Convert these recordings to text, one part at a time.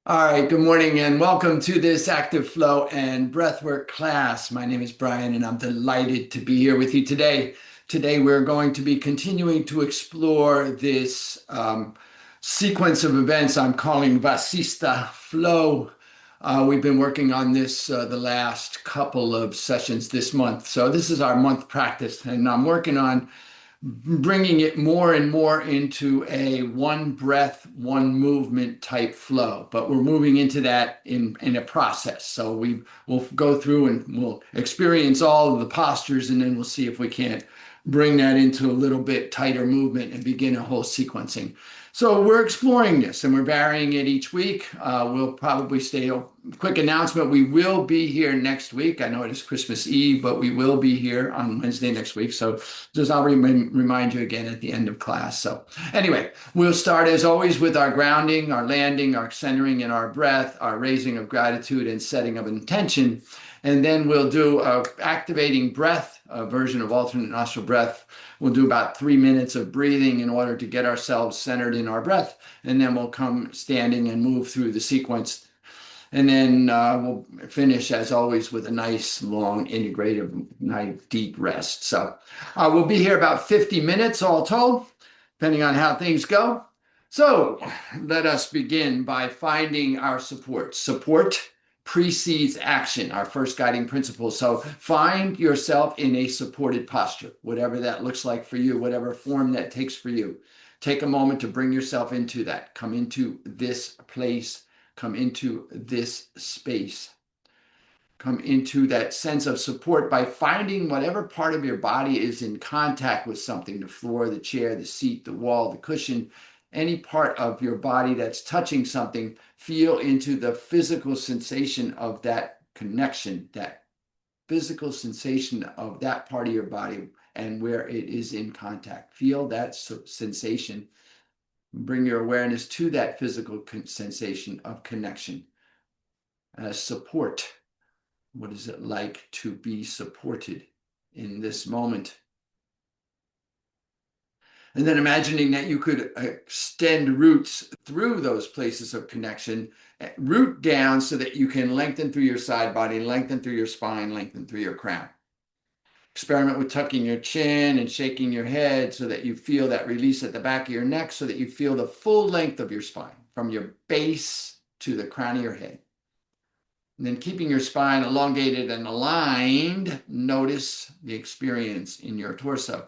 All right, good morning and welcome to this active flow and breathwork class. My name is Brian and I'm delighted to be here with you today. Today we're going to be continuing to explore this sequence of events I'm calling Vasista Flow. We've been working on this the last couple of sessions this month. So this is our month practice and I'm working on bringing it more and more into a one breath, one movement type flow. But we're moving into that in a process. So we'll go through and we'll experience all of the postures, and then we'll see if we can't bring that into a little bit tighter movement and begin a whole sequencing. So we're exploring this and we're varying it each week. We'll probably stay. Quick announcement, we will be here next week. I know it is Christmas Eve, but we will be here on Wednesday next week. So just I'll remind you again at the end of class. So anyway, we'll start as always with our grounding, our landing, our centering in our breath, our raising of gratitude and setting of intention. And then we'll do a activating breath, a version of alternate nostril breath. We'll do about 3 minutes of breathing in order to get ourselves centered in our breath. And then we'll come standing and move through the sequence. And then we'll finish, as always, with a nice, long, integrative, nice, deep rest. So we'll be here about 50 minutes all told, depending on how things go. So let us begin by finding our support. Support precedes action, our first guiding principle. So find yourself in a supported posture, whatever that looks like for you, whatever form that takes for you. Take a moment to bring yourself into that. Come into this place. Come into this space. Come into that sense of support by finding whatever part of your body is in contact with something, the floor, the chair, the seat, the wall, the cushion, any part of your body that's touching something. Feel into the physical sensation of that connection, that physical sensation of that part of your body and where it is in contact. Feel that sensation. Bring your awareness to that physical sensation of connection. Support. What is it like to be supported in this moment? And then imagining that you could extend roots through those places of connection, root down so that you can lengthen through your side body, lengthen through your spine, lengthen through your crown. Experiment with tucking your chin and shaking your head so that you feel that release at the back of your neck, so that you feel the full length of your spine from your base to the crown of your head. And then keeping your spine elongated and aligned, notice the experience in your torso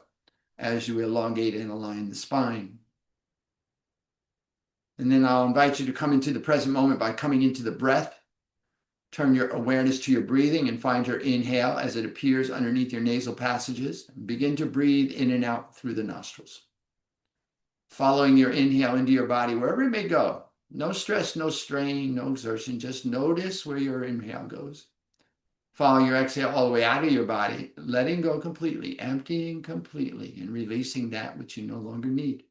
as you elongate and align the spine. And then I'll invite you to come into the present moment by coming into the breath. Turn your awareness to your breathing and find your inhale as it appears underneath your nasal passages. Begin to breathe in and out through the nostrils. Following your inhale into your body, wherever it may go. No stress, no strain, no exertion. Just notice where your inhale goes. Following your exhale all the way out of your body, letting go completely, emptying completely, and releasing that which you no longer need.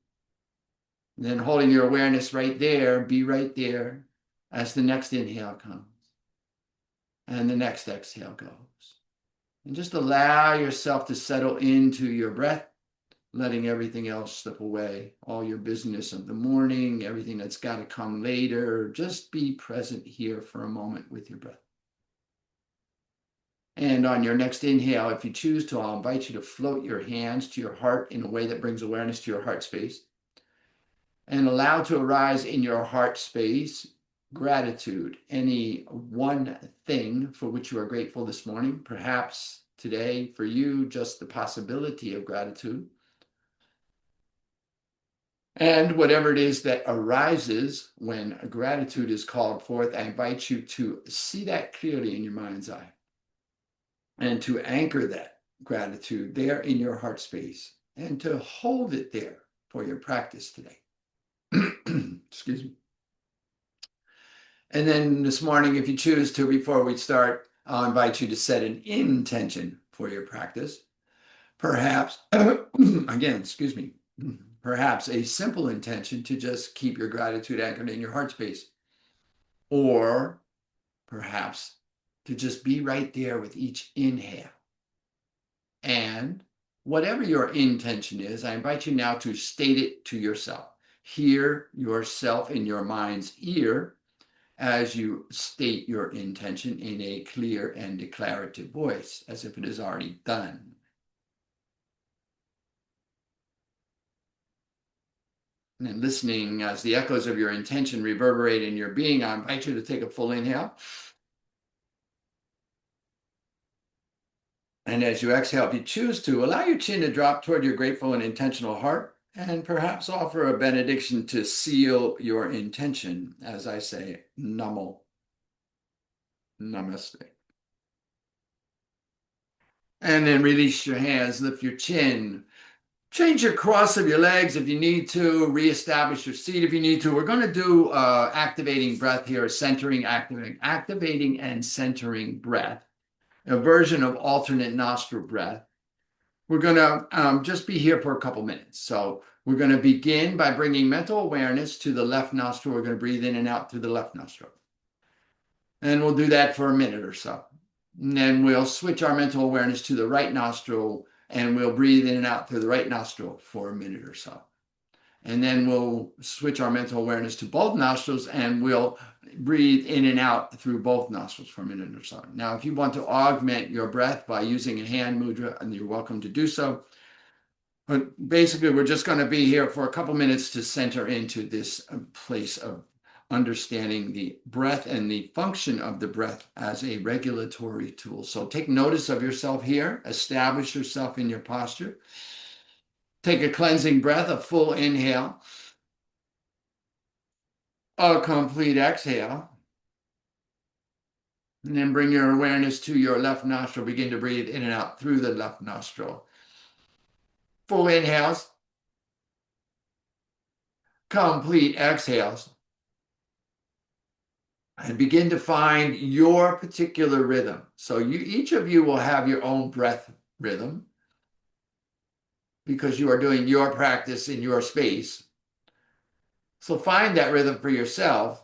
And then holding your awareness right there, be right there as the next inhale comes. And the next exhale goes. And just allow yourself to settle into your breath, letting everything else slip away. All your business of the morning, everything that's got to come later. Just be present here for a moment with your breath. And on your next inhale, if you choose to, I'll invite you to float your hands to your heart in a way that brings awareness to your heart space. And allow to arise in your heart space gratitude, any one thing for which you are grateful this morning. Perhaps today for you, just the possibility of gratitude. And whatever it is that arises when gratitude is called forth, I invite you to see that clearly in your mind's eye and to anchor that gratitude there in your heart space and to hold it there for your practice today. Excuse me. And then this morning, if you choose to, before we start, I'll invite you to set an intention for your practice. Perhaps, again, excuse me, perhaps a simple intention to just keep your gratitude anchored in your heart space. Or perhaps to just be right there with each inhale. And whatever your intention is, I invite you now to state it to yourself. Hear yourself in your mind's ear as you state your intention in a clear and declarative voice, as if it is already done. And then listening as the echoes of your intention reverberate in your being, I invite you to take a full inhale. And as you exhale, if you choose to, allow your chin to drop toward your grateful and intentional heart, and perhaps offer a benediction to seal your intention as I say, Namo, Namaste. And then release your hands, lift your chin. Change your cross of your legs if you need to, reestablish your seat if you need to. We're going to do activating breath here, centering, activating and centering breath, a version of alternate nostril breath. We're going to just be here for a couple minutes. So we're going to begin by bringing mental awareness to the left nostril. We're going to breathe in and out through the left nostril. And we'll do that for a minute or so. And then we'll switch our mental awareness to the right nostril, and we'll breathe in and out through the right nostril for a minute or so. And then we'll switch our mental awareness to both nostrils, and we'll breathe in and out through both nostrils for a minute or so. Now, if you want to augment your breath by using a hand mudra, and you're welcome to do so. But basically, we're just going to be here for a couple minutes to center into this place of understanding the breath and the function of the breath as a regulatory tool. So take notice of yourself here, establish yourself in your posture. Take a cleansing breath, a full inhale, a complete exhale, and then bring your awareness to your left nostril. Begin to breathe in and out through the left nostril. Full inhales, complete exhales. And begin to find your particular rhythm. So each of you will have your own breath rhythm because you are doing your practice in your space. So find that rhythm for yourself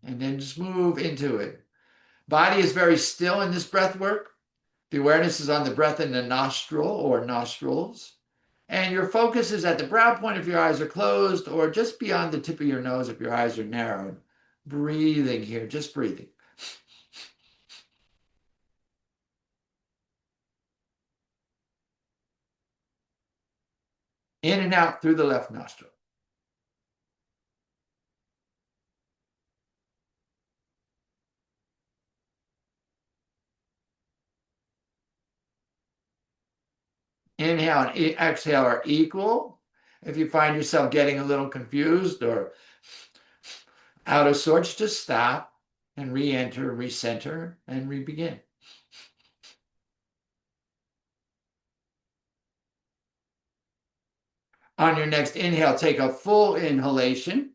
and then just move into it. Body is very still in this breath work. The awareness is on the breath in the nostril or nostrils. And your focus is at the brow point if your eyes are closed, or just beyond the tip of your nose if your eyes are narrowed. Breathing here, just breathing. In and out through the left nostril. Inhale and exhale are equal. If you find yourself getting a little confused or out of sorts, just stop and re-enter, recenter, and re-begin. On your next inhale, take a full inhalation.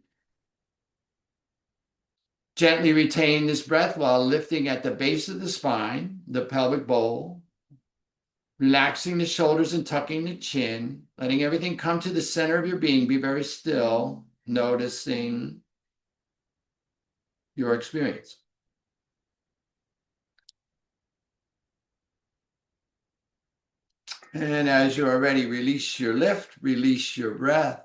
Gently retain this breath while lifting at the base of the spine, the pelvic bowl, relaxing the shoulders and tucking the chin, letting everything come to the center of your being. Be very still, noticing your experience. And as you are ready, release your lift, release your breath.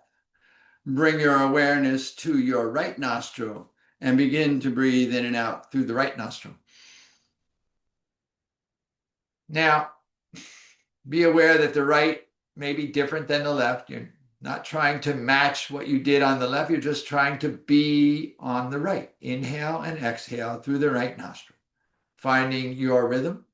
Bring your awareness to your right nostril and begin to breathe in and out through the right nostril. Now, be aware that the right may be different than the left. You're not trying to match what you did on the left. You're just trying to be on the right. Inhale and exhale through the right nostril, finding your rhythm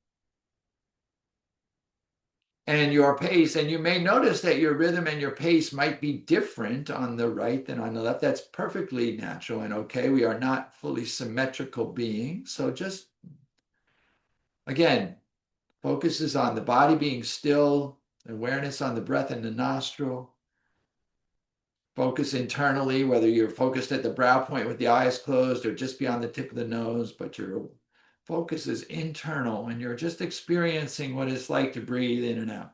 and your pace. And you may notice that your rhythm and your pace might be different on the right than on the left. That's perfectly natural and okay. We are not fully symmetrical beings. So just, again, focus is on the body being still, awareness on the breath in the nostril. Focus internally, whether you're focused at the brow point with the eyes closed or just beyond the tip of the nose, but your focus is internal and you're just experiencing what it's like to breathe in and out.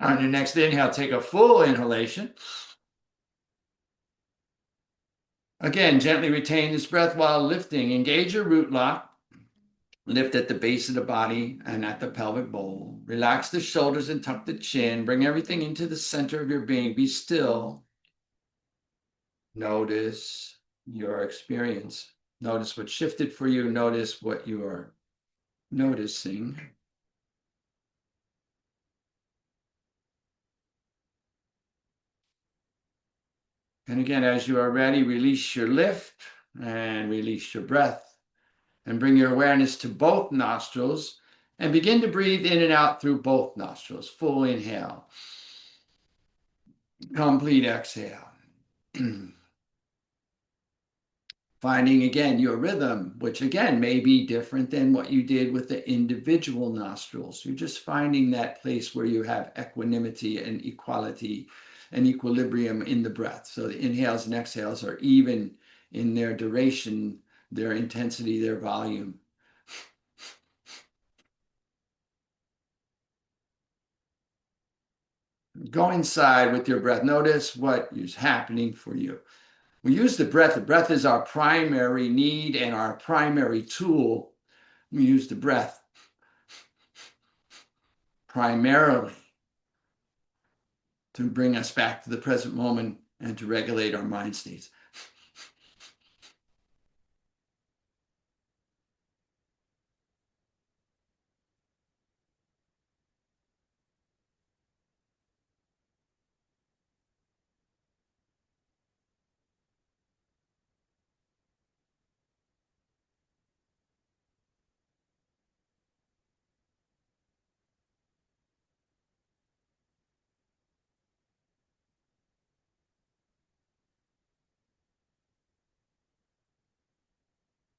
On your next inhale, take a full inhalation. Again, gently retain this breath while lifting. Engage your root lock. Lift at the base of the body and at the pelvic bowl. Relax the shoulders and tuck the chin. Bring everything into the center of your being. Be still. Notice your experience. Notice what shifted for you. Notice what you are noticing. And again, as you are ready, release your lift and release your breath. And bring your awareness to both nostrils and begin to breathe in and out through both nostrils. Full inhale. Complete exhale. Finding again your rhythm, which again may be different than what you did with the individual nostrils. You're just finding that place where you have equanimity and equality and equilibrium in the breath. So the inhales and exhales are even in their duration, their intensity, their volume. Go inside with your breath. Notice what is happening for you. We use the breath. The breath is our primary need and our primary tool. We use the breath primarily to bring us back to the present moment and to regulate our mind states.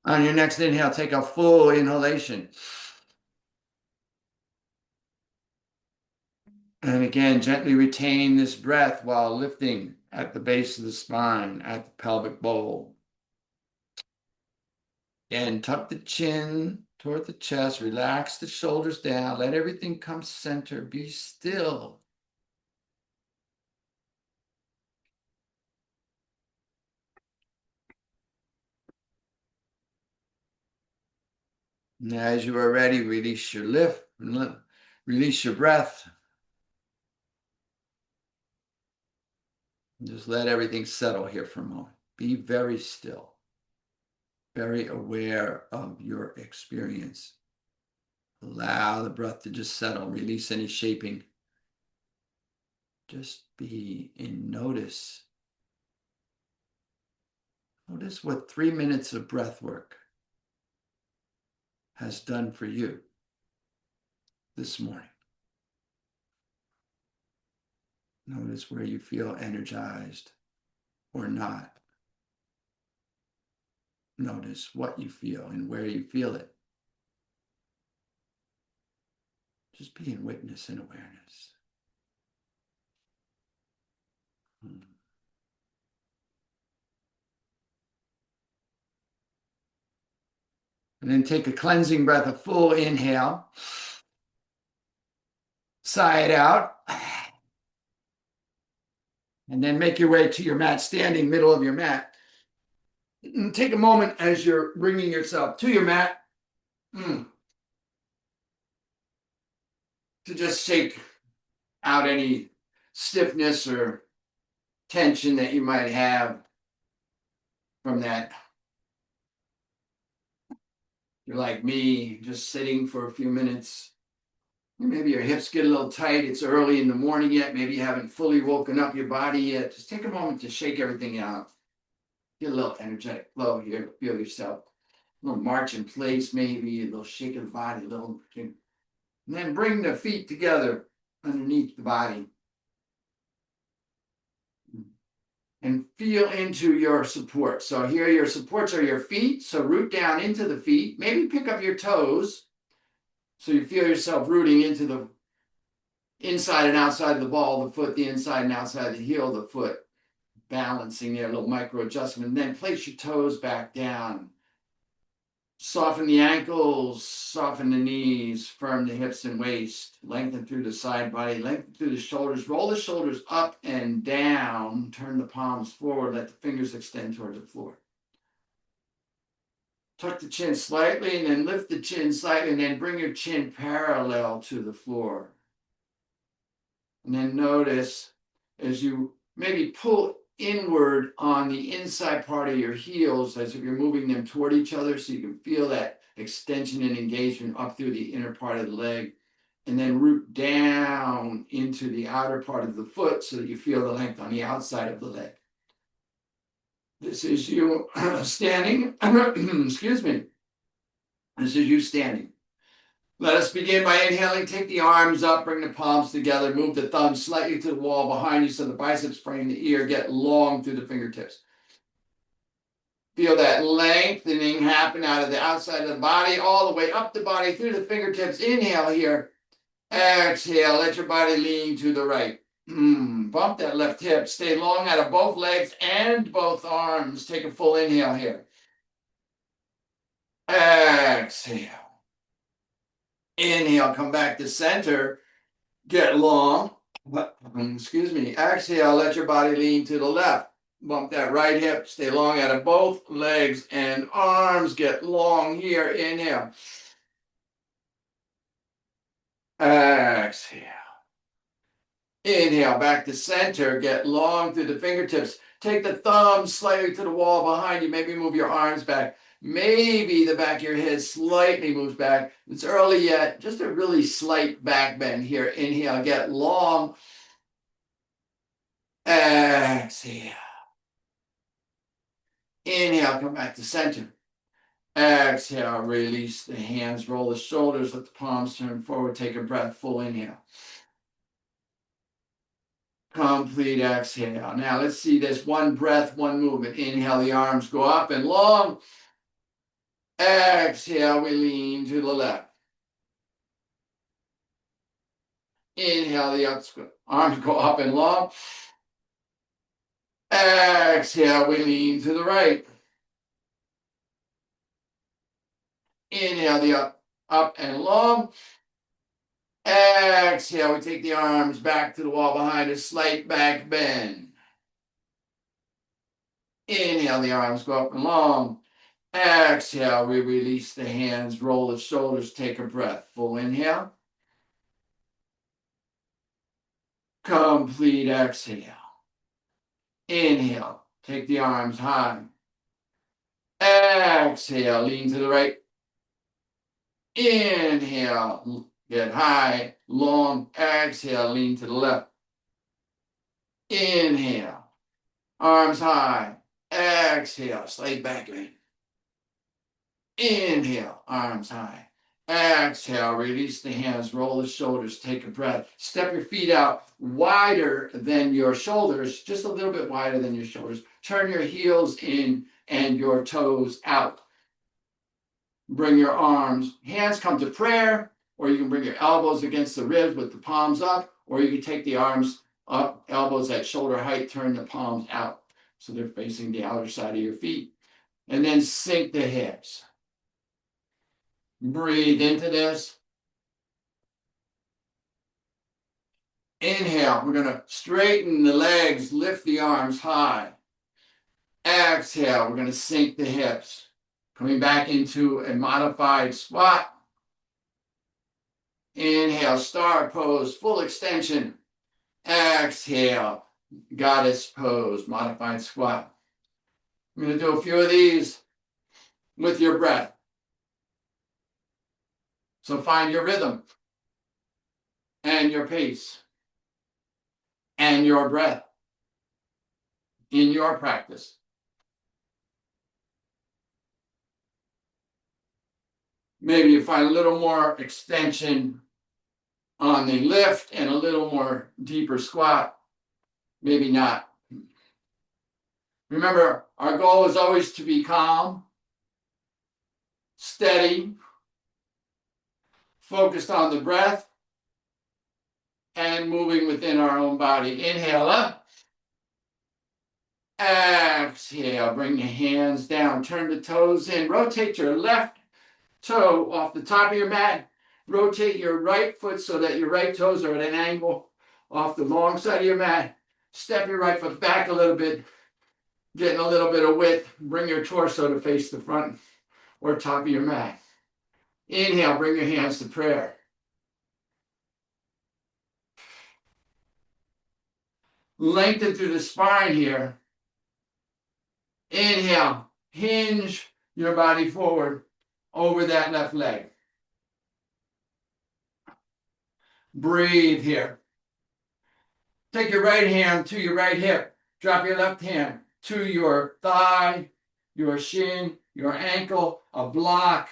On your next inhale, take a full inhalation. And again, gently retain this breath while lifting at the base of the spine, at the pelvic bowl. And tuck the chin toward the chest, relax the shoulders down, let everything come center, be still. And as you are ready, release your lift, release your breath. And just let everything settle here for a moment. Be very still, very aware of your experience. Allow the breath to just settle, release any shaping. Just be in notice. Notice what 3 minutes of breath work has done for you this morning. Notice where you feel energized or not. Notice what you feel and where you feel it. Just be in witness and awareness. And then take a cleansing breath, a full inhale. Sigh it out. And then make your way to your mat, standing middle of your mat. And take a moment as you're bringing yourself to your mat to just shake out any stiffness or tension that you might have from that. You're like me, just sitting for a few minutes. Maybe your hips get a little tight. It's early in the morning yet. Maybe you haven't fully woken up your body yet. Just take a moment to shake everything out. Get a little energetic flow here. Feel yourself. A little march in place, maybe. A little shake of the body. A little. And then bring the feet together underneath the body. And feel into your support. So here your supports are your feet. So root down into the feet. Maybe pick up your toes. So you feel yourself rooting into the inside and outside of the ball of the foot, the inside and outside of the heel of the foot. Balancing there, a little micro adjustment. And then place your toes back down. Soften the ankles, soften the knees, firm the hips and waist, lengthen through the side body, lengthen through the shoulders, roll the shoulders up and down, turn the palms forward, let the fingers extend toward the floor. Tuck the chin slightly and then lift the chin slightly and then bring your chin parallel to the floor. And then notice as you maybe pull inward on the inside part of your heels as if you're moving them toward each other so you can feel that extension and engagement up through the inner part of the leg, and then root down into the outer part of the foot so that you feel the length on the outside of the leg. This is you standing. Excuse me. This is you standing. Let us begin by inhaling. Take the arms up, bring the palms together, move the thumbs slightly to the wall behind you so the biceps frame the ear, get long through the fingertips. Feel that lengthening happen out of the outside of the body, all the way up the body through the fingertips. Inhale here. Exhale, let your body lean to the right. Bump that left hip. Stay long out of both legs and both arms. Take a full inhale here. Exhale. Inhale, come back to center. Get long. Excuse me. Exhale, let your body lean to the left. Bump that right hip. Stay long out of both legs and arms. Get long here. Inhale. Exhale. Inhale, back to center. Get long through the fingertips. Take the thumbs slightly to the wall behind you. Maybe move your arms back. Maybe the back of your head slightly moves back. It's early yet. Just a really slight back bend here. Inhale, get long. Exhale. Inhale, come back to center. Exhale, release the hands, roll the shoulders, let the palms turn forward. Take a breath, full inhale. Complete exhale. Now let's see this. One breath, one movement. Inhale, the arms go up and long. Exhale, we lean to the left. Inhale, the arms go up and long. Exhale, we lean to the right. Inhale, the up and long. Exhale, we take the arms back to the wall behind us, slight back bend. Inhale, the arms go up and long. Exhale, we release the hands, roll the shoulders, take a breath. Full inhale. Complete exhale. Inhale, take the arms high. Exhale, lean to the right. Inhale, get high, long. Exhale, lean to the left. Inhale, arms high. Exhale, slight back bend. Inhale, arms high. Exhale, release the hands, roll the shoulders, take a breath. Step your feet out wider than your shoulders, just a little bit wider than your shoulders. Turn your heels in and your toes out. Bring your arms, hands come to prayer, or you can bring your elbows against the ribs with the palms up, or you can take the arms up, elbows at shoulder height, turn the palms out so they're facing the outer side of your feet. And then sink the hips. Breathe into this. Inhale, we're going to straighten the legs, lift the arms high. Exhale, we're going to sink the hips. Coming back into a modified squat. Inhale, star pose, full extension. Exhale, goddess pose, modified squat. I'm going to do a few of these with your breath. So find your rhythm and your pace and your breath in your practice. Maybe you find a little more extension on the lift and a little more deeper squat. Maybe not. Remember, our goal is always to be calm, steady, focused on the breath, and moving within our own body. Inhale up. Exhale, bring your hands down, turn the toes in, rotate your left toe off the top of your mat. Rotate your right foot so that your right toes are at an angle off the long side of your mat. Step your right foot back a little bit, getting a little bit of width. Bring your torso to face the front or top of your mat. Inhale, bring your hands to prayer. Lengthen through the spine here. Inhale, hinge your body forward over that left leg. Breathe here. Take your right hand to your right hip. Drop your left hand to your thigh, your shin, your ankle, a block,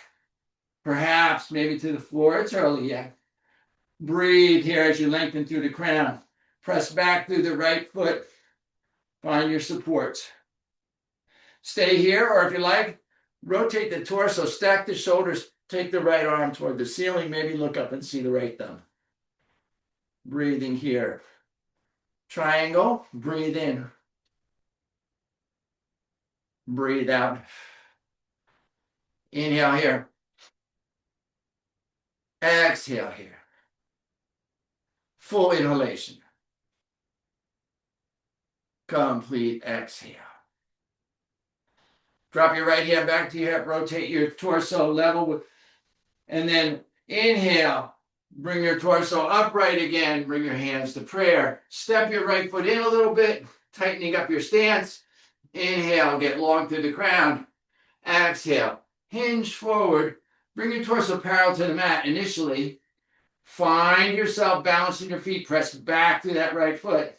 perhaps maybe to the floor. It's early yet. Breathe here as you lengthen through the crown. Press back through the right foot. Find your supports. Stay here, or if you like, rotate the torso, stack the shoulders, take the right arm toward the ceiling, maybe look up and see the right thumb. Breathing here. Triangle, breathe in. Breathe out. Inhale here. Exhale here. Full inhalation. Complete exhale. Drop your right hand back to your hip, rotate your torso level, and then inhale. Bring your torso upright again. Bring your hands to prayer. Step your right foot in a little bit, tightening up your stance. Inhale, get long through the crown. Exhale, hinge forward. Bring your torso parallel to the mat initially. Find yourself balancing your feet. Press back through that right foot.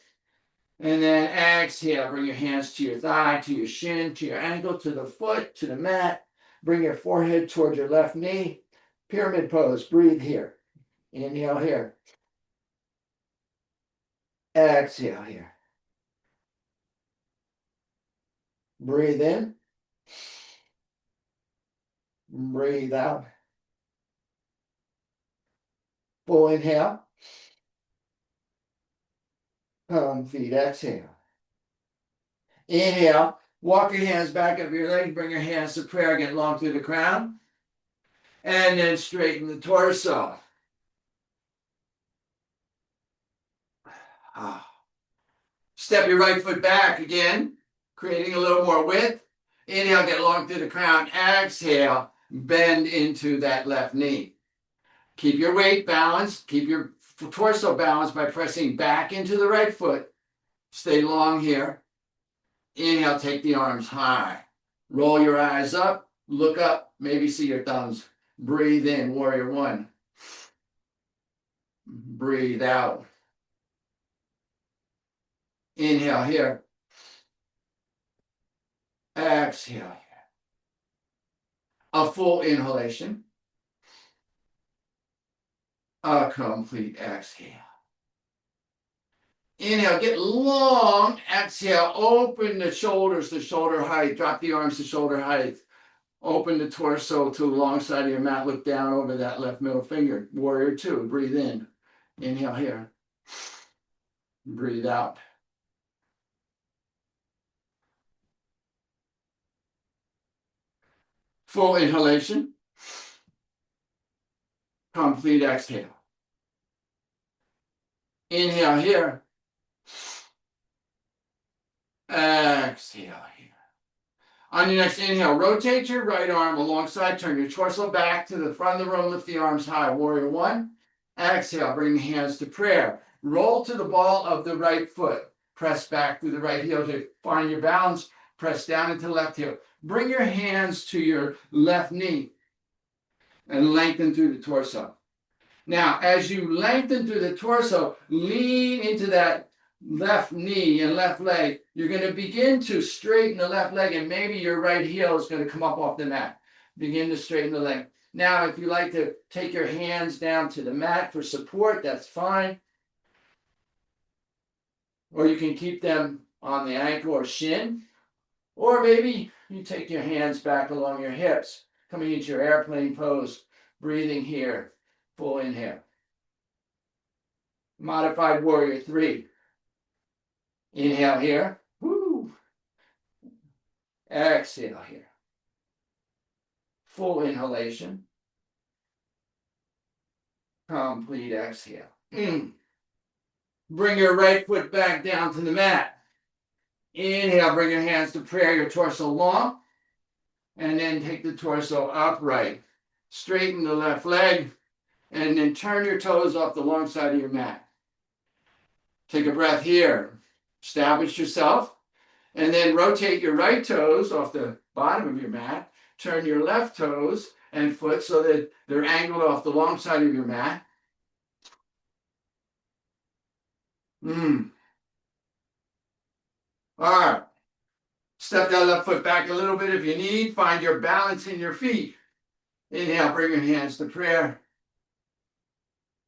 And then exhale, bring your hands to your thigh, to your shin, to your ankle, to the foot, to the mat. Bring your forehead towards your left knee. Pyramid pose, breathe here. Inhale here. Exhale here. Breathe in. Breathe out. Full inhale. Complete exhale. Inhale. Walk your hands back up your legs. Bring your hands to prayer. Get long through the crown. And then straighten the torso. Step your right foot back again, creating a little more width. Inhale, get long through the crown. Exhale, bend into that left knee. Keep your weight balanced. Keep your torso balanced by pressing back into the right foot. Stay long here. Inhale, take the arms high. Roll your eyes up. Look up. Maybe see your thumbs. Breathe in, warrior one. Breathe out. Inhale here. Exhale here. A full inhalation. A complete exhale. Inhale, get long. Exhale, open the shoulders to shoulder height. Drop the arms to shoulder height. Open the torso to the long side of your mat. Look down over that left middle finger. Warrior two, breathe in. Inhale here. Breathe out. Full inhalation. Complete exhale. Inhale here. Exhale here. On your next inhale, rotate your right arm alongside, turn your torso back to the front of the room, lift the arms high. Warrior one. Exhale, bring the hands to prayer. Roll to the ball of the right foot. Press back through the right heel to find your balance. Press down into the left heel. Bring your hands to your left knee and lengthen through the torso. Now, as you lengthen through the torso, lean into that left knee and left leg. You're going to begin to straighten the left leg, and maybe your right heel is going to come up off the mat. Begin to straighten the leg. Now, if you like to take your hands down to the mat for support, that's fine. Or you can keep them on the ankle or shin. Or maybe you take your hands back along your hips, coming into your airplane pose, breathing here. Full inhale. Modified warrior three. Inhale here. Woo. Exhale here. Full inhalation. Complete exhale. Bring your right foot back down to the mat. Inhale, bring your hands to prayer, your torso long. And then take the torso upright. Straighten the left leg. And then turn your toes off the long side of your mat. Take a breath here. Establish yourself. And then rotate your right toes off the bottom of your mat. Turn your left toes and foot so that they're angled off the long side of your mat. All right. Step that left foot back a little bit if you need. Find your balance in your feet. Inhale, bring your hands to prayer.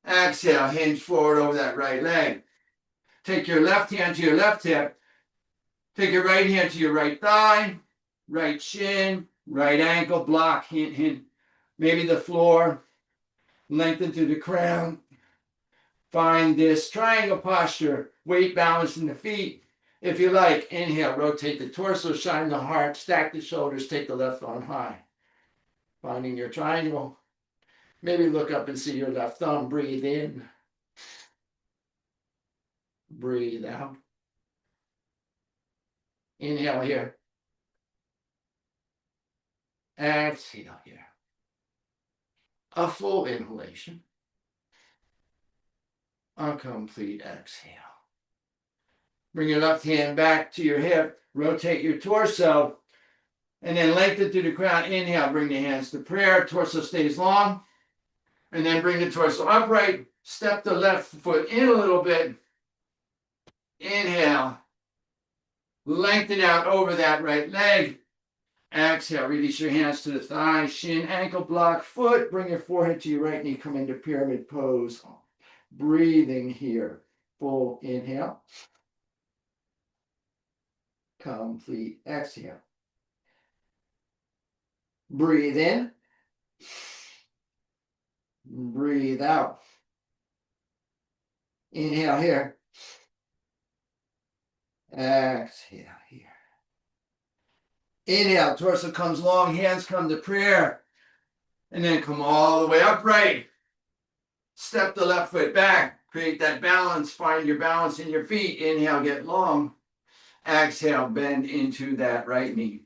Exhale, hinge forward over that right leg. Take your left hand to your left hip. Take your right hand to your right thigh, right shin, right ankle, block, hint, maybe the floor. Lengthen through the crown. Find this triangle posture, weight balance in the feet. If you like, inhale, rotate the torso, shine the heart, stack the shoulders, take the left arm high. Finding your triangle. Maybe look up and see your left thumb. Breathe in. Breathe out. Inhale here. Exhale here. A full inhalation. A complete exhale. Bring your left hand back to your hip. Rotate your torso. And then lengthen through the crown. Inhale, bring the hands to prayer. Torso stays long. And then bring the torso upright. Step the left foot in a little bit. Inhale. Lengthen out over that right leg. Exhale. Release your hands to the thigh, shin, ankle, block, foot. Bring your forehead to your right knee. Come into pyramid pose. Breathing here. Full inhale. Complete exhale. Breathe in. Breathe out. Inhale here. Exhale here. Inhale, torso comes long, hands come to prayer. And then come all the way upright. Step the left foot back. Create that balance. Find your balance in your feet. Inhale, get long. Exhale, bend into that right knee.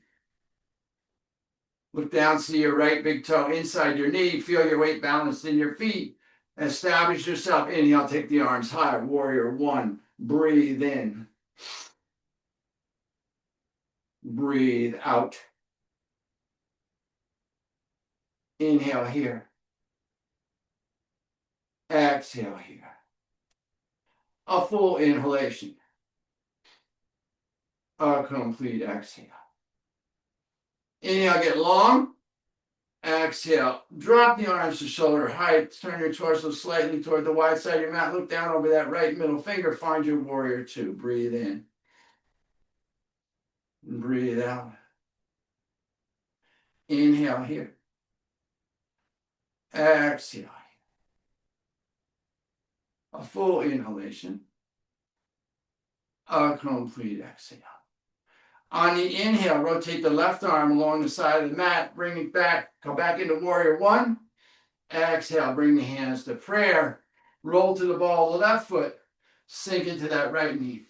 Look down, see your right big toe inside your knee. Feel your weight balanced in your feet. Establish yourself. Inhale, take the arms high. Warrior one. Breathe in. Breathe out. Inhale here. Exhale here. A full inhalation. A complete exhale. Inhale, get long. Exhale, drop the arms to shoulder height. Turn your torso slightly toward the wide side of your mat. Look down over that right middle finger. Find your warrior two. Breathe in. Breathe out. Inhale here. Exhale. A full inhalation. A complete exhale. On the inhale, rotate the left arm along the side of the mat. Bring it back. Come back into warrior one. Exhale, bring the hands to prayer. Roll to the ball of the left foot. Sink into that right knee.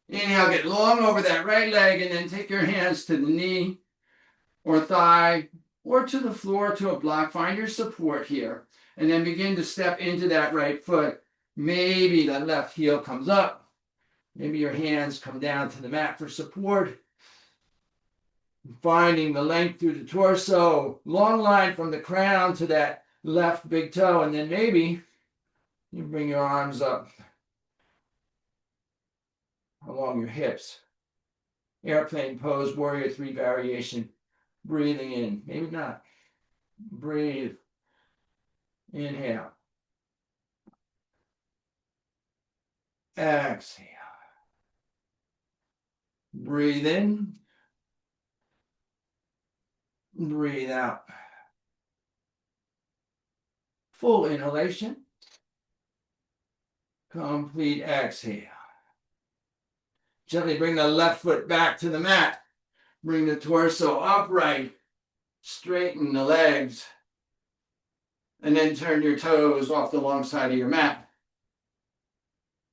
Inhale, get long over that right leg, and then take your hands to the knee or thigh or to the floor, to a block. Find your support here. And then begin to step into that right foot. Maybe the left heel comes up. Maybe your hands come down to the mat for support. Finding the length through the torso. Long line from the crown to that left big toe. And then maybe you bring your arms up along your hips. Airplane pose, warrior three variation. Breathing in. Maybe not. Breathe. Inhale. Exhale. Breathe in. Breathe out. Full inhalation. Complete exhale. Gently bring the left foot back to the mat. Bring the torso upright. Straighten the legs. And then turn your toes off the long side of your mat.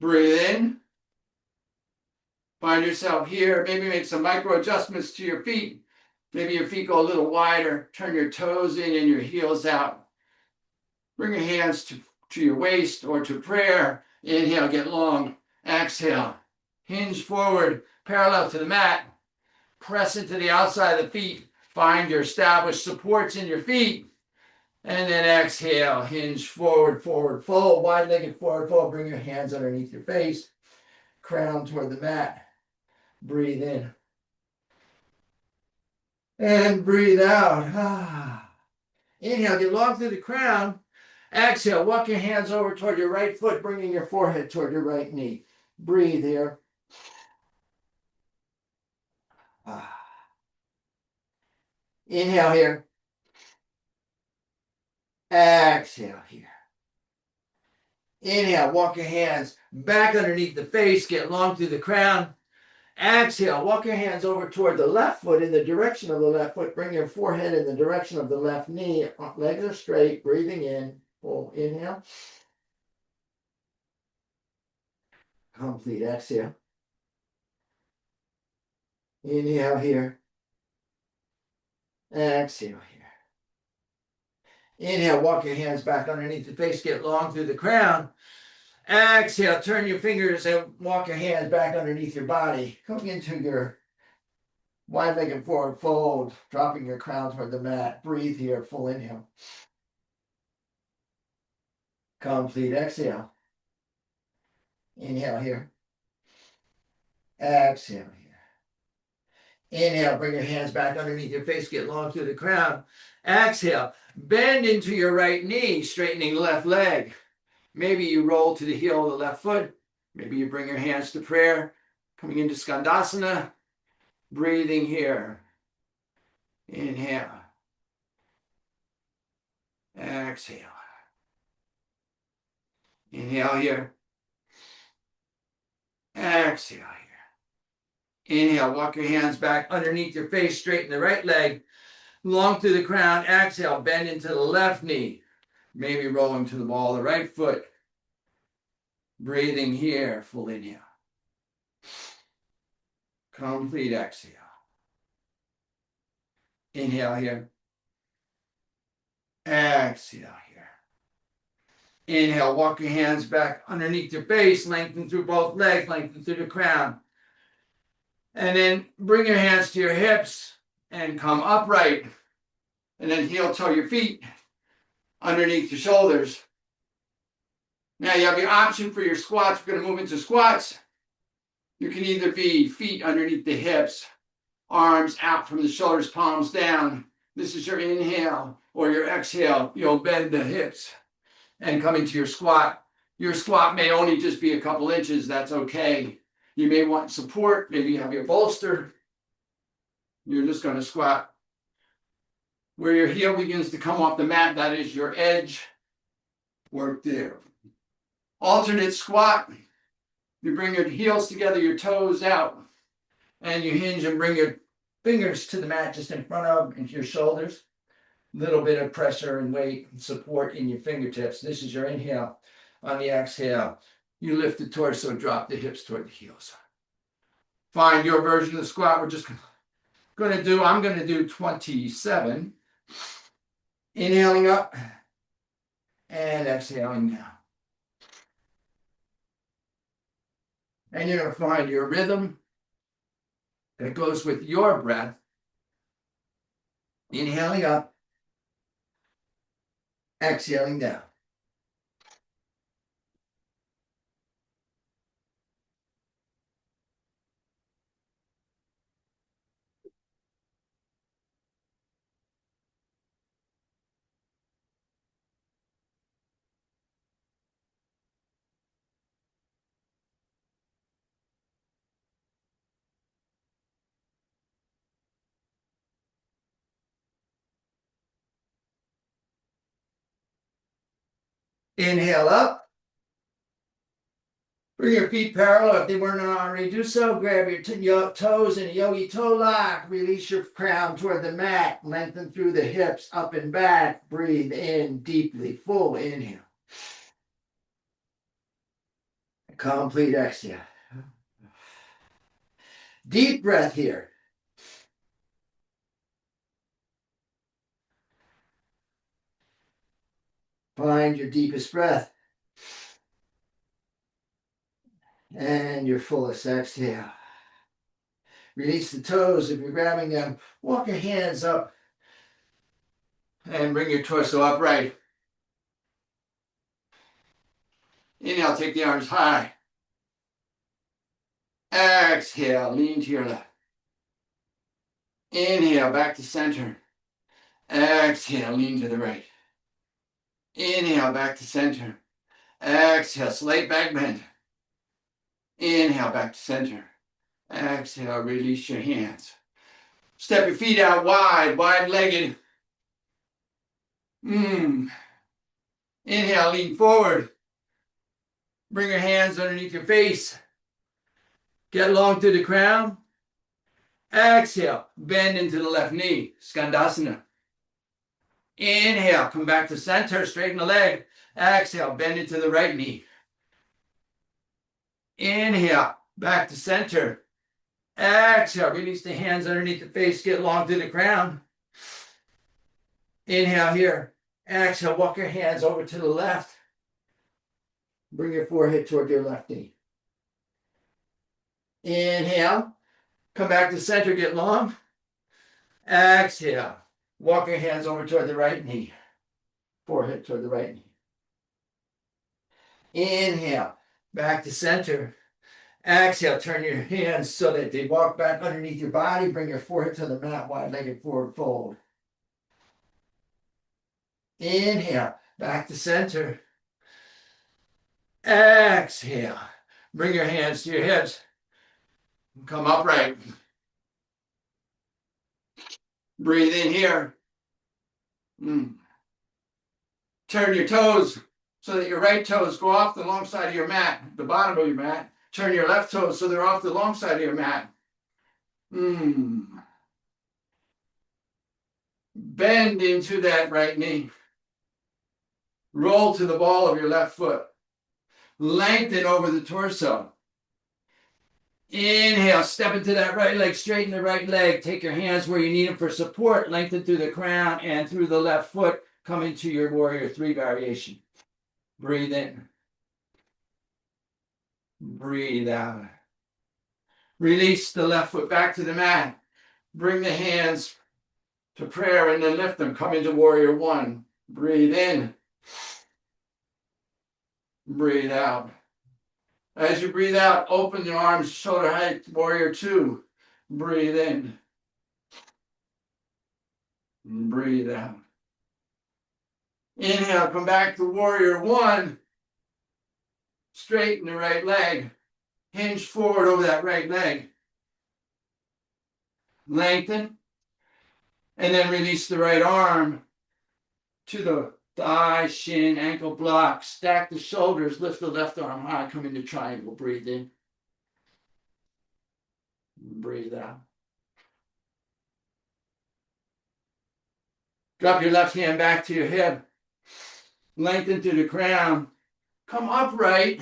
Breathe in. Find yourself here. Maybe make some micro adjustments to your feet. Maybe your feet go a little wider. Turn your toes in and your heels out. Bring your hands to your waist or to prayer. Inhale, get long. Exhale. Hinge forward, parallel to the mat. Press into the outside of the feet. Find your established supports in your feet. And then exhale, hinge forward, forward fold, wide-legged forward fold. Bring your hands underneath your face. Crown toward the mat. Breathe in. And breathe out. Inhale, get long through the crown. Exhale, walk your hands over toward your right foot, bringing your forehead toward your right knee. Breathe here. Inhale here. Exhale here. Inhale, walk your hands back underneath the face, get long through the crown. Exhale, walk your hands over toward the left foot in the direction of the left foot. Bring your forehead in the direction of the left knee. Legs are straight, breathing in. Full inhale. Complete exhale. Inhale here. Exhale here. Inhale, walk your hands back underneath the face, get long through the crown. Exhale, turn your fingers and walk your hands back underneath your body. Come into your wide-legged forward fold, dropping your crown toward the mat. Breathe here, full inhale. Complete exhale. Inhale here. Exhale here. Inhale, bring your hands back underneath your face, get long through the crown. Exhale, bend into your right knee, straightening left leg. Maybe you roll to the heel of the left foot. Maybe you bring your hands to prayer, coming into Skandasana. Breathing here. Inhale. Exhale. Inhale here. Exhale here. Inhale, walk your hands back underneath your face, straighten the right leg, long through the crown. Exhale, bend into the left knee, maybe rolling to the ball of the right foot. Breathing here, full inhale. Complete exhale. Inhale here. Exhale here. Inhale, walk your hands back underneath your face, lengthen through both legs, lengthen through the crown. And then bring your hands to your hips and come upright. And then heel toe your feet underneath your shoulders. Now you have your option for your squats. We're going to move into squats. You can either be feet underneath the hips, arms out from the shoulders, palms down. This is your inhale, or your exhale. You'll bend the hips and come into your squat. Your squat may only just be a couple inches. That's okay. You may want support. Maybe you have your bolster. You're just going to squat. Where your heel begins to come off the mat, that is your edge. Work there. Alternate squat. You bring your heels together, your toes out, and you hinge and bring your fingers to the mat just in front of your shoulders. Little bit of pressure and weight and support in your fingertips. This is your inhale. On the exhale, you lift the torso, drop the hips toward the heels. Find your version of the squat. We're just I'm going to do 27. Inhaling up and exhaling down. And you're going to find your rhythm that goes with your breath. Inhaling up, exhaling down. Inhale up, Bring your feet parallel if they weren't already. Do so. Grab your toes in a yogi toe lock. Release your crown toward the mat. Lengthen through the hips, up and back. Breathe in deeply. Full inhale. Complete exhale. Deep breath here. Find your deepest breath. And your fullest exhale. Release the toes if you're grabbing them. Walk your hands up and bring your torso upright. Inhale, take the arms high. Exhale, lean to your left. Inhale, back to center. Exhale, lean to the right. Inhale, back to center. Exhale, slight back bend. Inhale, back to center. Exhale, release your hands. Step your feet out wide, wide-legged. Inhale, lean forward. Bring your hands underneath your face. Get long through the crown. Exhale, bend into the left knee, Skandasana. Inhale, come back to center, straighten the leg. Exhale, bend into the right knee. Inhale, back to center. Exhale, release the hands underneath the face, get long through the crown. Inhale here. Exhale, walk your hands over to the left. Bring your forehead toward your left knee. Inhale, come back to center, get long. Exhale, walk your hands over toward the right knee. Forehead toward the right knee. Inhale, back to center. Exhale, turn your hands so that they walk back underneath your body. Bring your forehead to the mat, wide-legged forward fold. Inhale, back to center. Exhale, bring your hands to your hips. Come upright. Breathe in here. Turn your toes so that your right toes go off the long side of your mat, the bottom of your mat. Turn your left toes so they're off the long side of your mat. Bend into that right knee. Roll to the ball of your left foot. Lengthen over the torso. Inhale, step into that right leg, straighten the right leg. Take your hands where you need them for support. Lengthen through the crown and through the left foot. Come into your warrior three variation. Breathe in. Breathe out. Release the left foot back to the mat. Bring the hands to prayer and then lift them. Come into warrior one. Breathe in. Breathe out. As you breathe out, open your arms, shoulder height, warrior two. Breathe in. Breathe out. Inhale, come back to warrior one. Straighten the right leg. Hinge forward over that right leg. Lengthen. And then release the right arm to the thigh, shin, ankle block. Stack the shoulders. Lift the left arm high. Come into triangle. Breathe in. Breathe out. Drop your left hand back to your hip. Lengthen to the crown. Come upright.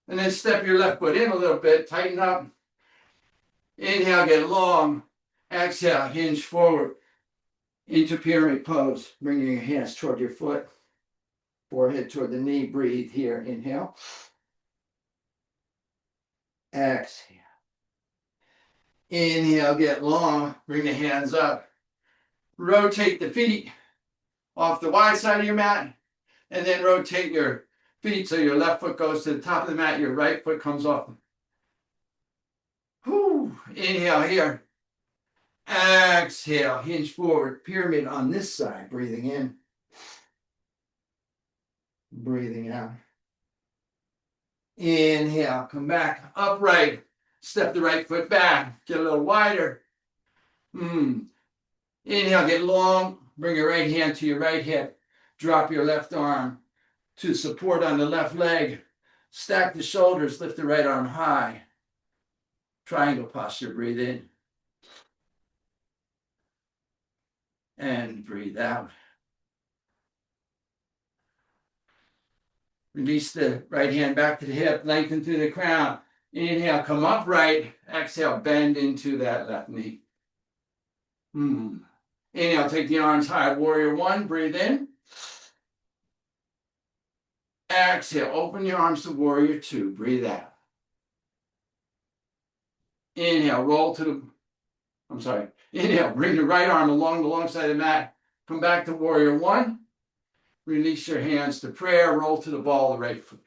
And then step your left foot in a little bit. Tighten up. Inhale, get long. Exhale, hinge forward into pyramid pose. Bringing your hands toward your foot. Forehead toward the knee. Breathe here. Inhale. Exhale. Inhale, get long. Bring the hands up. Rotate the feet off the wide side of your mat. And then rotate your feet so your left foot goes to the top of the mat. Your right foot comes off. Inhale here. Exhale, hinge forward, pyramid on this side. Breathing in. Breathing out. Inhale, come back, upright. Step the right foot back. Get a little wider. Inhale, get long. Bring your right hand to your right hip. Drop your left arm to support on the left leg. Stack the shoulders, lift the right arm high. Triangle posture, breathe in. And breathe out. Release the right hand back to the hip, lengthen through the crown. Inhale, come upright. Exhale, bend into that left knee. Inhale, take the arms high. Warrior one, breathe in. Exhale, open your arms to warrior two. Breathe out. Inhale, roll to the, inhale, bring the right arm along the long side of the mat. Come back to warrior one. Release your hands to prayer. Roll to the ball of the right foot.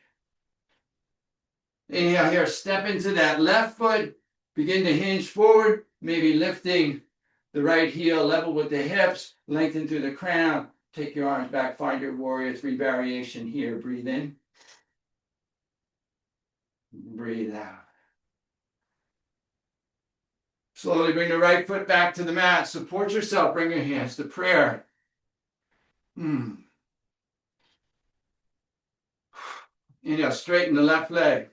Inhale here, step into that left foot. Begin to hinge forward, maybe lifting the right heel level with the hips. Lengthen through the crown. Take your arms back. Find your warrior three variation here. Breathe in. Breathe out. Slowly bring the right foot back to the mat. Support yourself. Bring your hands to prayer. Inhale, straighten the left leg.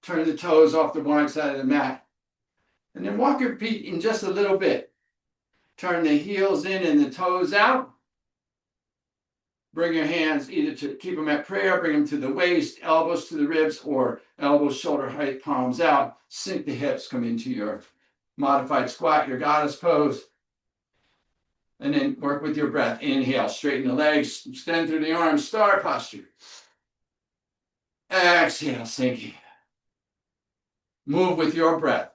Turn the toes off the wide side of the mat. And then walk your feet in just a little bit. Turn the heels in and the toes out. Bring your hands either to keep them at prayer, bring them to the waist, elbows to the ribs, or elbows shoulder height, palms out. Sink the hips, come into your modified squat, your goddess pose. And then work with your breath. Inhale, straighten the legs, extend through the arms, star posture. Exhale, sinking. Move with your breath.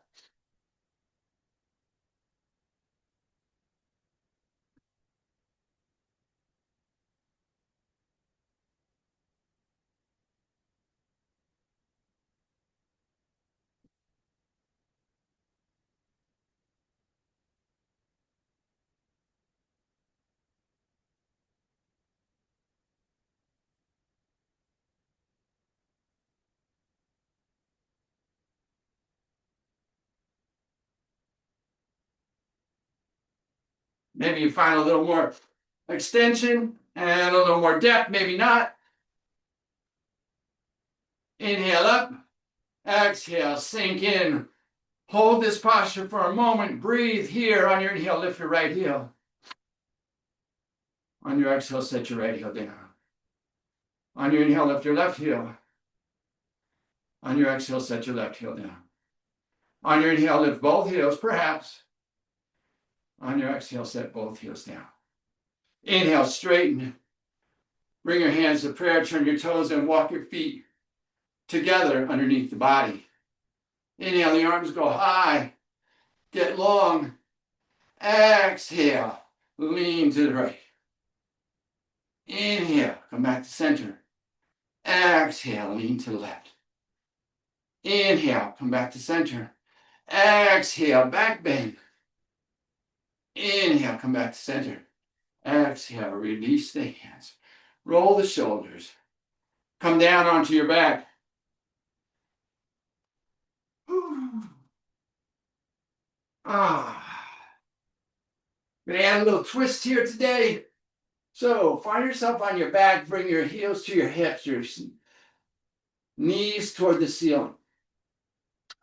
Maybe you find a little more extension and a little more depth, maybe not. Inhale up, exhale, sink in. Hold this posture for a moment. Breathe here. On your inhale, lift your right heel. On your exhale, set your right heel down. On your inhale, lift your left heel. On your exhale, set your left heel down. On your inhale, lift both heels, perhaps. On your exhale, set both heels down. Inhale, straighten. Bring your hands to prayer. Turn your toes and walk your feet together underneath the body. Inhale, the arms go high. Get long. Exhale, lean to the right. Inhale, come back to center. Exhale, lean to the left. Inhale, come back to center. Exhale, back bend. Inhale, come back to center. Exhale, release the hands. Roll the shoulders. Come down onto your back. Gonna add a little twist here today. So find yourself on your back. Bring your heels to your hips, your knees toward the ceiling.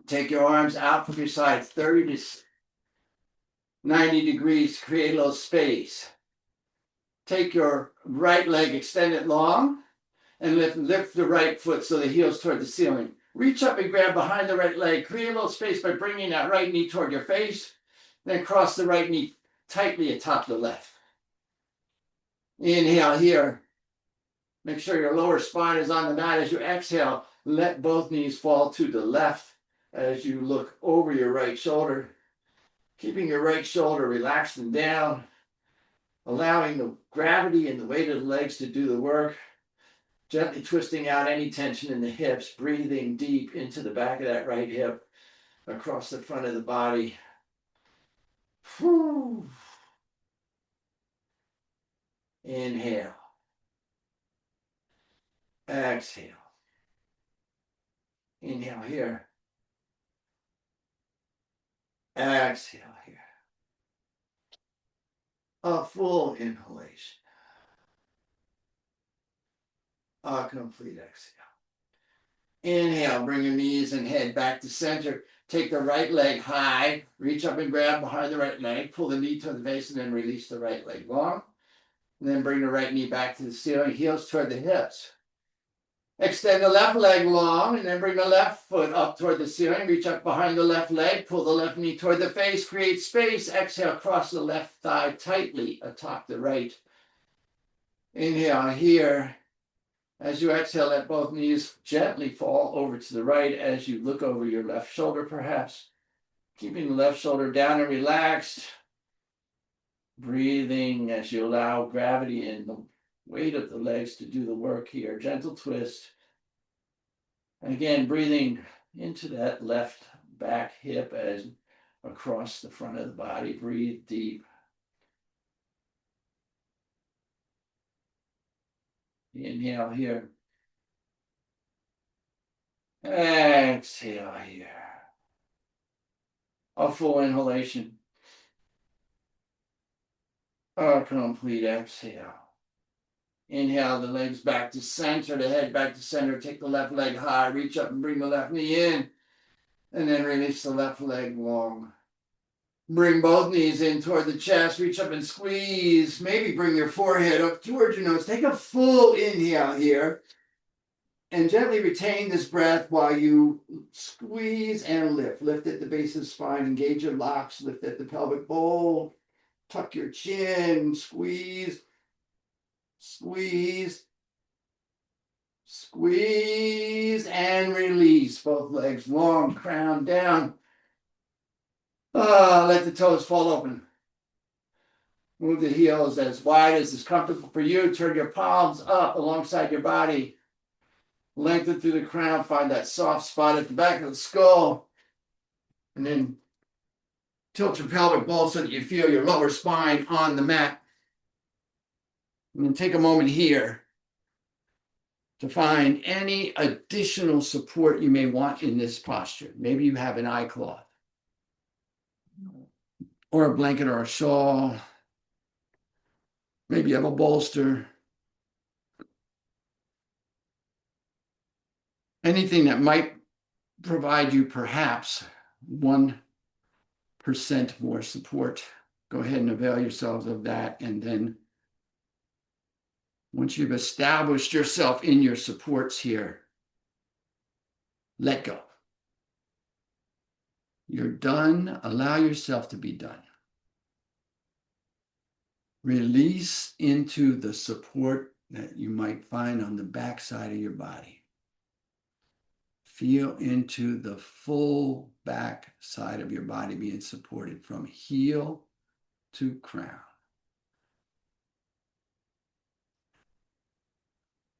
Take your arms out from your sides, 30 to 90 degrees. Create a little space. Take your right leg, extend it long, and lift the right foot so the heel's toward the ceiling. Reach up and grab behind the right leg. Create a little space by bringing that right knee toward your face. Then cross the right knee tightly atop the left. Inhale here. Make sure your lower spine is on the mat. As you exhale, let both knees fall to the left as you look over your right shoulder. Keeping your right shoulder relaxed and down. Allowing the gravity and the weight of the legs to do the work. Gently twisting out any tension in the hips. Breathing deep into the back of that right hip. Across the front of the body. Whew. Inhale. Exhale. Inhale here. Exhale here. A full inhalation. A complete exhale. Inhale, bring your knees and head back to center. Take the right leg high, reach up and grab behind the right leg, pull the knee toward the base, and then release the right leg long. And then bring the right knee back to the ceiling, heels toward the hips. Extend the left leg long, and then bring the left foot up toward the ceiling. Reach up behind the left leg, pull the left knee toward the face, create space. Exhale, cross the left thigh tightly atop the right. Inhale here. As you exhale, let both knees gently fall over to the right as you look over your left shoulder, perhaps. Keeping the left shoulder down and relaxed. Breathing as you allow gravity and the weight of the legs to do the work here. Gentle twist. And again, breathing into that left back hip as across the front of the body. Breathe deep. Inhale here. Exhale here. A full inhalation. A complete exhale. Inhale the legs back to center, the head back to center. Take the left leg high, reach up and bring the left knee in. And then release the left leg long. Bring both knees in toward the chest, reach up and squeeze. Maybe bring your forehead up towards your nose. Take a full inhale here. And gently retain this breath while you squeeze and lift. Lift at the base of the spine, engage your locks, lift at the pelvic bowl. Tuck your chin, squeeze, squeeze, squeeze, and release. Both legs long, crown down. Let the toes fall open. Move the heels as wide as is comfortable for you. Turn your palms up alongside your body. Lengthen through the crown. Find that soft spot at the back of the skull. And then tilt your pelvic bowl so that you feel your lower spine on the mat. And then take a moment here to find any additional support you may want in this posture. Maybe you have an eye cloth or a blanket or a shawl. Maybe you have a bolster. Anything that might provide you perhaps 1% more support. Go ahead and avail yourselves of that. And then once you've established yourself in your supports here, let go. You're done. Allow yourself to be done. Release into the support that you might find on the backside of your body. Feel into the full back side of your body being supported from heel to crown.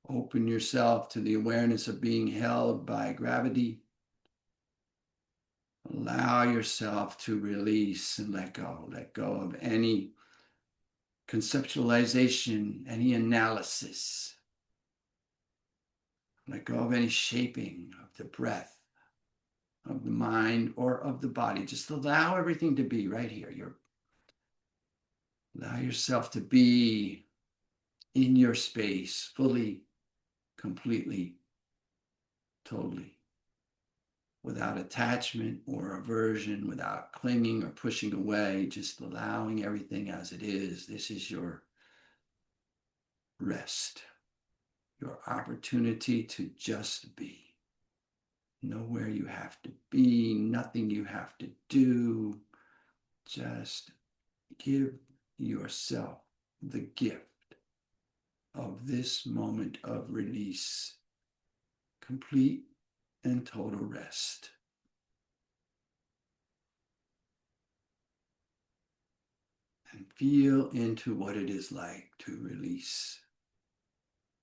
Open yourself to the awareness of being held by gravity. Allow yourself to release and let go. Let go of any conceptualization, any analysis. Let go of any shaping of the breath, of the mind, or of the body. Just allow everything to be right here. Allow yourself to be in your space, fully, completely, totally, without attachment or aversion, without clinging or pushing away, just allowing everything as it is. This is your rest, your opportunity to just be. Nowhere you have to be, nothing you have to do. Just give yourself the gift of this moment of release, complete and total rest. And feel into what it is like to release,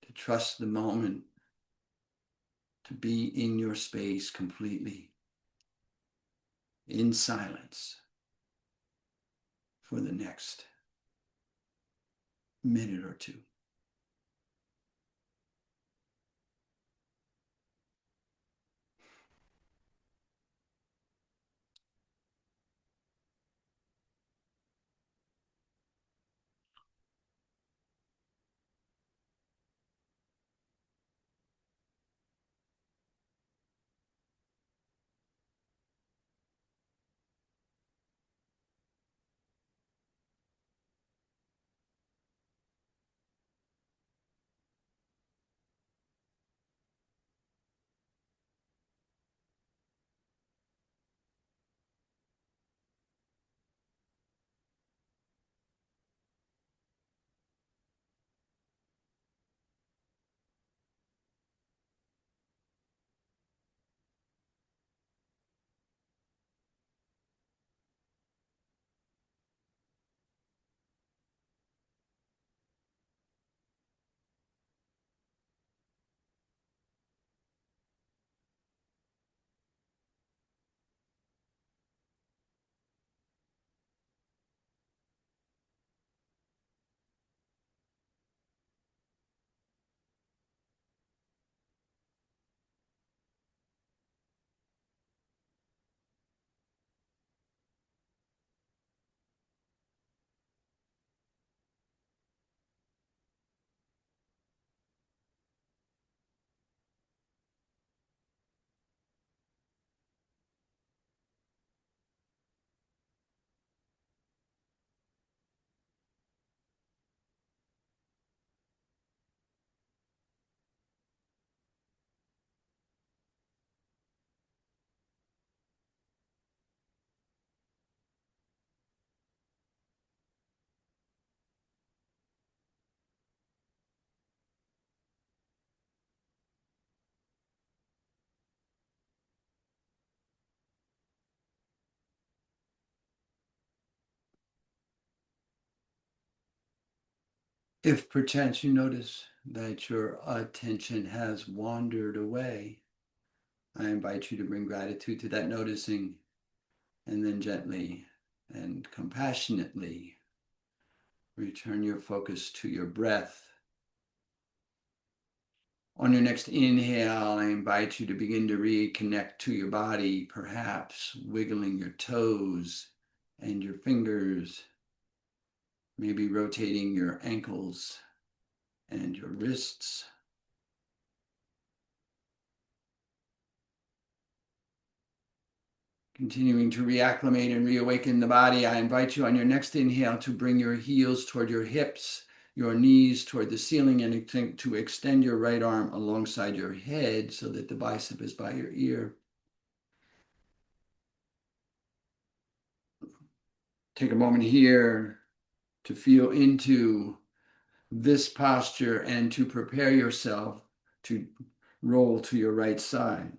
to trust the moment, to be in your space completely, in silence for the next minute or two. If perchance you notice that your attention has wandered away, I invite you to bring gratitude to that noticing, and then gently and compassionately return your focus to your breath. On your next inhale, I invite you to begin to reconnect to your body, perhaps wiggling your toes and your fingers, maybe rotating your ankles and your wrists. Continuing to reacclimate and reawaken the body, I invite you on your next inhale to bring your heels toward your hips, your knees toward the ceiling, and to extend your right arm alongside your head so that the bicep is by your ear. Take a moment here to feel into this posture and to prepare yourself to roll to your right side.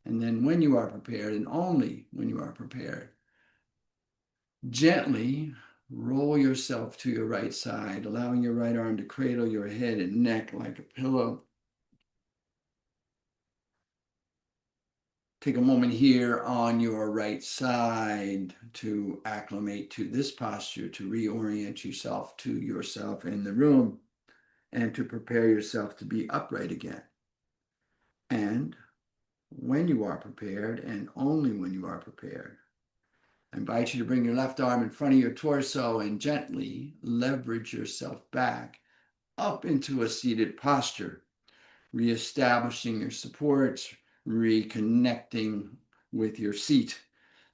And then when you are prepared, and only when you are prepared, gently roll yourself to your right side, allowing your right arm to cradle your head and neck like a pillow. Take a moment here on your right side to acclimate to this posture, to reorient yourself to yourself in the room, and to prepare yourself to be upright again. And when you are prepared, and only when you are prepared, I invite you to bring your left arm in front of your torso and gently leverage yourself back up into a seated posture, reestablishing your supports, reconnecting with your seat,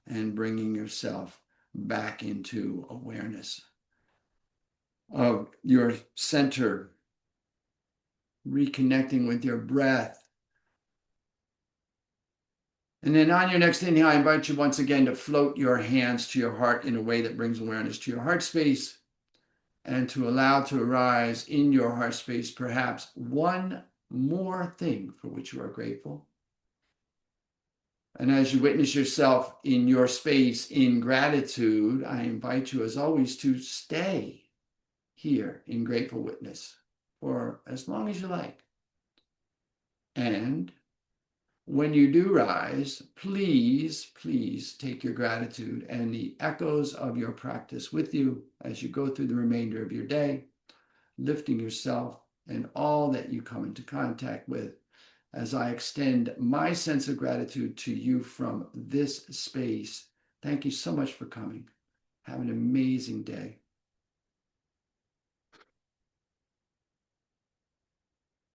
and bringing yourself back into awareness of your center, reconnecting with your breath. And then on your next inhale, I invite you once again to float your hands to your heart in a way that brings awareness to your heart space, and to allow to arise in your heart space perhaps one more thing for which you are grateful. And as you witness yourself in your space in gratitude, I invite you, as always, to stay here in grateful witness for as long as you like. And when you do rise, please, please take your gratitude and the echoes of your practice with you as you go through the remainder of your day, lifting yourself and all that you come into contact with, as I extend my sense of gratitude to you from this space. Thank you so much for coming. Have an amazing day.